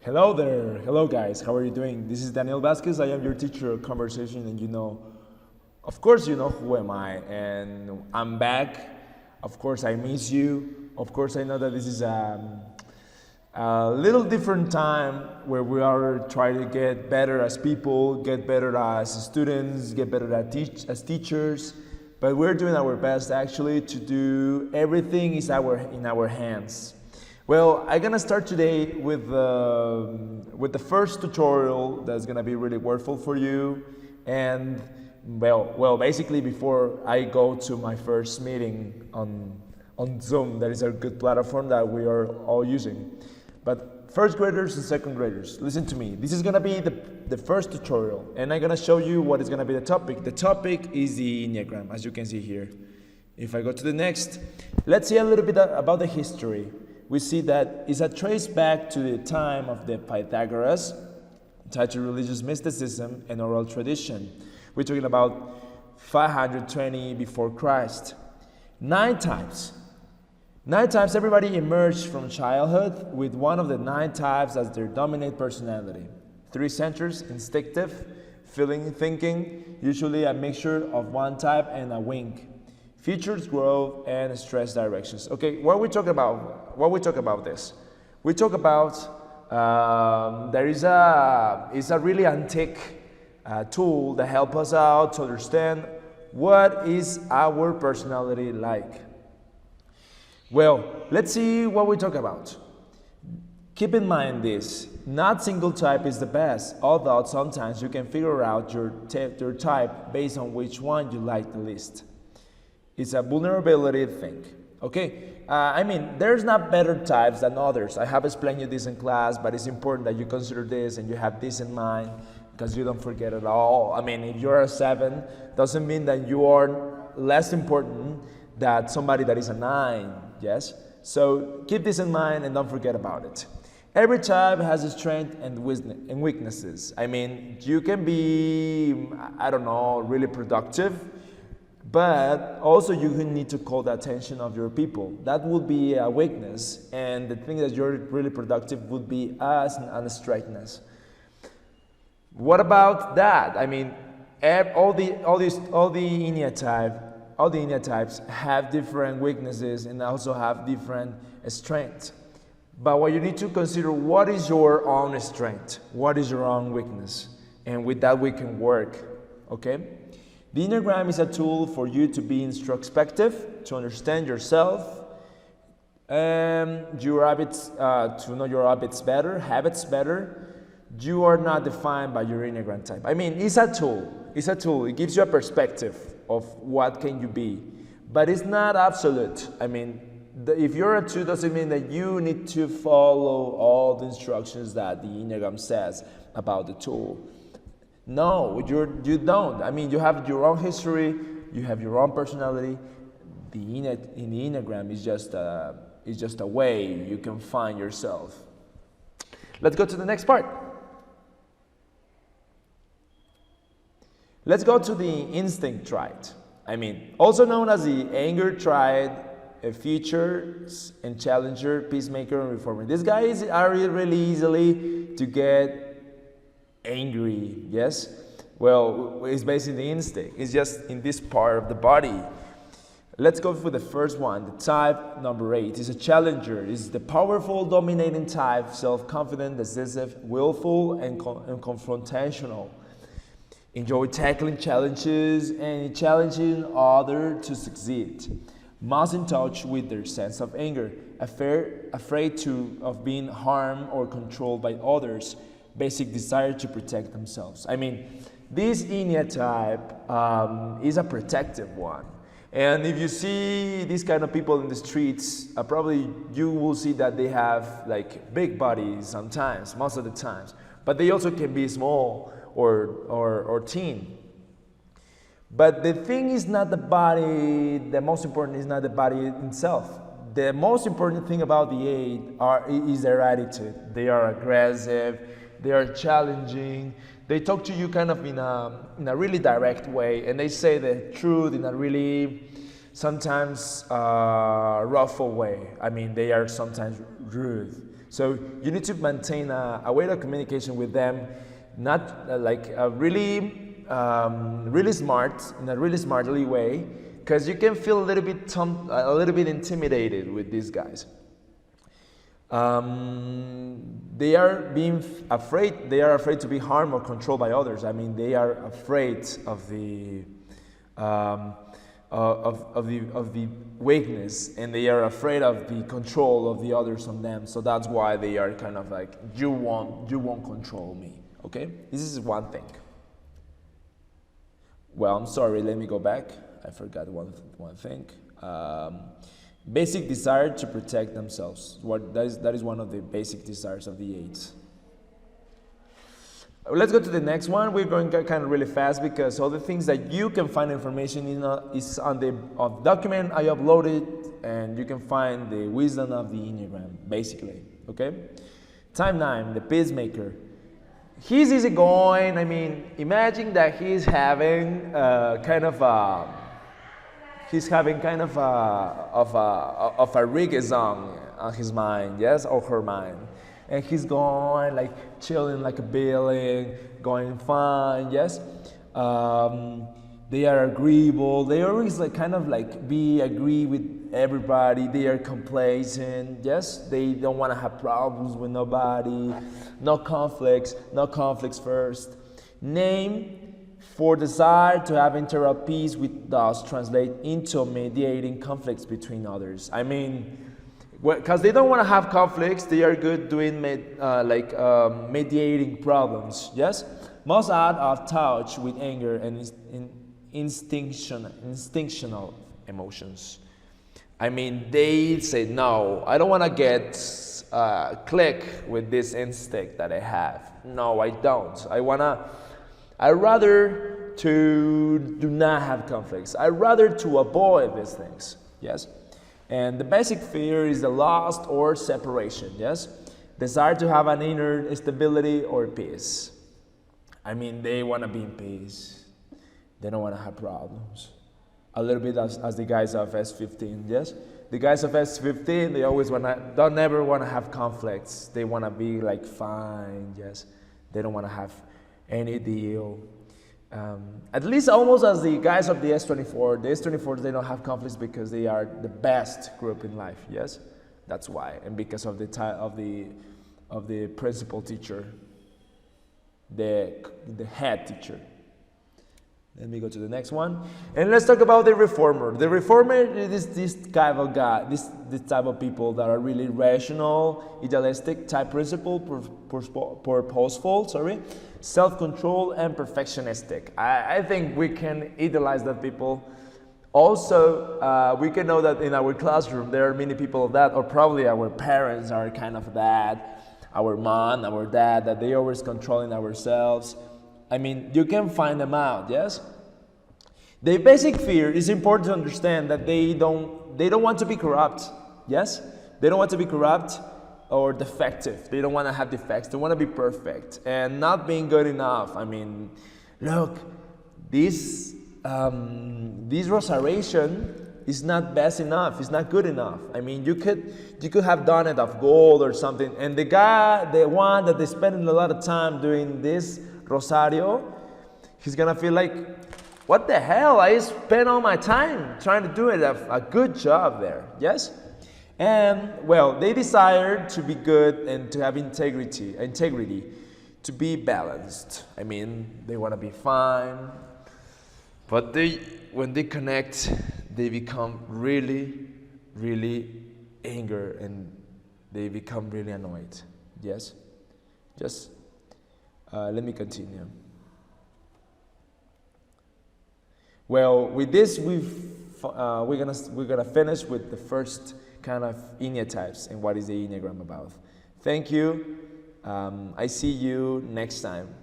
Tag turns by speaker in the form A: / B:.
A: Hello there. Hello, guys. How are you doing? This is Daniel Vasquez. I am your teacher of conversation, and of course, you know who am I, and I'm back. Of course, I miss you. Of course, I know that this is a little different time where we are trying to get better as people, get better as students, get better as teachers. But we're doing our best actually to do everything in our hands. Well, I'm gonna start today with the first tutorial that's gonna be really worthwhile for you. And basically, before I go to my first meeting on Zoom, that is a good platform that we are all using. But first graders and second graders, listen to me. This is gonna be the first tutorial, and I'm gonna show you what is gonna be the topic. The topic is the Enneagram, as you can see here. If I go to the next, let's see a little bit about the history. We see that it's a trace back to the time of the Pythagoras, tied to religious mysticism and oral tradition. We're talking about 520 before Christ. 9 types. 9 types, everybody emerged from childhood with one of the 9 types as their dominant personality. 3 centers: instinctive, feeling, thinking, usually a mixture of one type and a wing. Features, growth, and stress directions. Okay, what we talk about this? We talk about it's a really antique tool that helps us out to understand what is our personality like. Well, let's see what we talk about. Keep in mind this: not single type is the best, although sometimes you can figure out your type based on which one you like the least. It's a vulnerability thing, okay? There's not better types than others. I have explained you this in class, but it's important that you consider this and you have this in mind because you don't forget it all. If you're a 7, doesn't mean that you are less important than somebody that is a 9, yes? So keep this in mind and don't forget about it. Every type has a strength and weaknesses. You can be, really productive, but also you need to call the attention of your people. That would be a weakness, and the thing that you're really productive would be as an straightness. What about that? All the Enneagram types have different weaknesses and also have different strengths. But what you need to consider, what is your own strength? What is your own weakness? And with that we can work, okay? The Enneagram is a tool for you to be introspective, to understand yourself, your habits, to know your habits better. You are not defined by your Enneagram type. It's a tool. It's a tool. It gives you a perspective of what can you be, but it's not absolute. If you're a 2, doesn't mean that you need to follow all the instructions that the Enneagram says about the tool. No, you don't. You have your own history, you have your own personality. In the Enneagram is just a way you can find yourself. Let's go to the next part. Let's go to the instinct triad. Also known as the anger triad, a features and challenger, peacemaker, and reformer. These guys are really easily to get angry, yes? Well, it's basically the instinct. It's just in this part of the body. Let's go for the first one, the type number 8. It's a challenger. It's the powerful, dominating type, self-confident, decisive, willful, and confrontational. Enjoy tackling challenges and challenging others to succeed. Most in touch with their sense of anger, afraid of being harmed or controlled by others. Basic desire to protect themselves. This Enneagram type is a protective one. And if you see these kind of people in the streets, probably you will see that they have like big bodies sometimes, most of the times. But they also can be small or thin. But the thing is not the body, the most important is not the body itself. The most important thing about the 8 is their attitude. They are aggressive, they are challenging, they talk to you kind of in a really direct way, and they say the truth in a really sometimes rough way. They are sometimes rude. So you need to maintain a way of communication with them, not like a really smart, in a really smartly way, because you can feel a little bit intimidated with these guys. They are being afraid. They are afraid to be harmed or controlled by others. I mean, they are afraid of the weakness, and they are afraid of the control of the others on them. So that's why they are kind of like, you won't control me. Okay, this is one thing. Well, I'm sorry. Let me go back. I forgot one thing. Basic desire to protect themselves. That is one of the basic desires of the 8. Let's go to the next one. We're going kind of really fast because all the things that you can find information in is on the document I uploaded, and you can find the wisdom of the Enneagram, basically. Okay? Type 9, the peacemaker. He's easygoing. I mean, imagine that he's having kind of a reggae on his mind, yes, or her mind, and he's going like chilling like a billing, going fine, yes. They are agreeable. They always like kind of like agree with everybody. They are complacent, yes. They don't want to have problems with nobody. No conflicts first. Name for desire to have internal peace, which thus translate into mediating conflicts between others. I mean, because they don't want to have conflicts, they are good doing mediating problems. Yes, most out of touch with anger and instinctional emotions. I mean, they say, no, I don't want to get click with this instinct that I have. No, I don't. I'd rather to do not have conflicts. I'd rather to avoid these things. Yes, and the basic fear is the loss or separation. Yes, desire to have an inner stability or peace. I mean, they want to be in peace. They don't want to have problems. A little bit as the guys of S15. Yes, the guys of S15, they always don't ever want to have conflicts. They want to be like fine. Yes, they don't want to have any deal. At least almost as the guys of the S24. The S24s, they don't have conflicts because they are the best group in life. Yes, that's why, and because of the principal teacher, the head teacher. Let me go to the next one, and let's talk about the reformer. The reformer is this type of guy, this type of people that are really rational, idealistic, type principle, purposeful, self-control, and perfectionistic. I think we can idealize that people. Also, we can know that in our classroom there are many people of that, or probably our parents are kind of that, our mom, our dad, that they always controlling ourselves. I mean, you can find them out, yes? The basic fear is important to understand that they don't want to be corrupt, yes? They don't want to be corrupt or defective. They don't want to have defects. They want to be perfect and not being good enough. I mean, look, this rosariation is not best enough. It's not good enough. I mean, you could have done it of gold or something. And the one that they spending a lot of time doing this Rosario, he's gonna feel like, what the hell? I spent all my time trying to do it a good job there. Yes? And well, they desire to be good and to have integrity, to be balanced. I mean, they want to be fine, but when they connect, they become really, really angry, and they become really annoyed. Yes? Just let me continue. Well, with this, we're gonna finish with the first kind of Enneatypes and what is the Enneagram about. Thank you. I see you next time.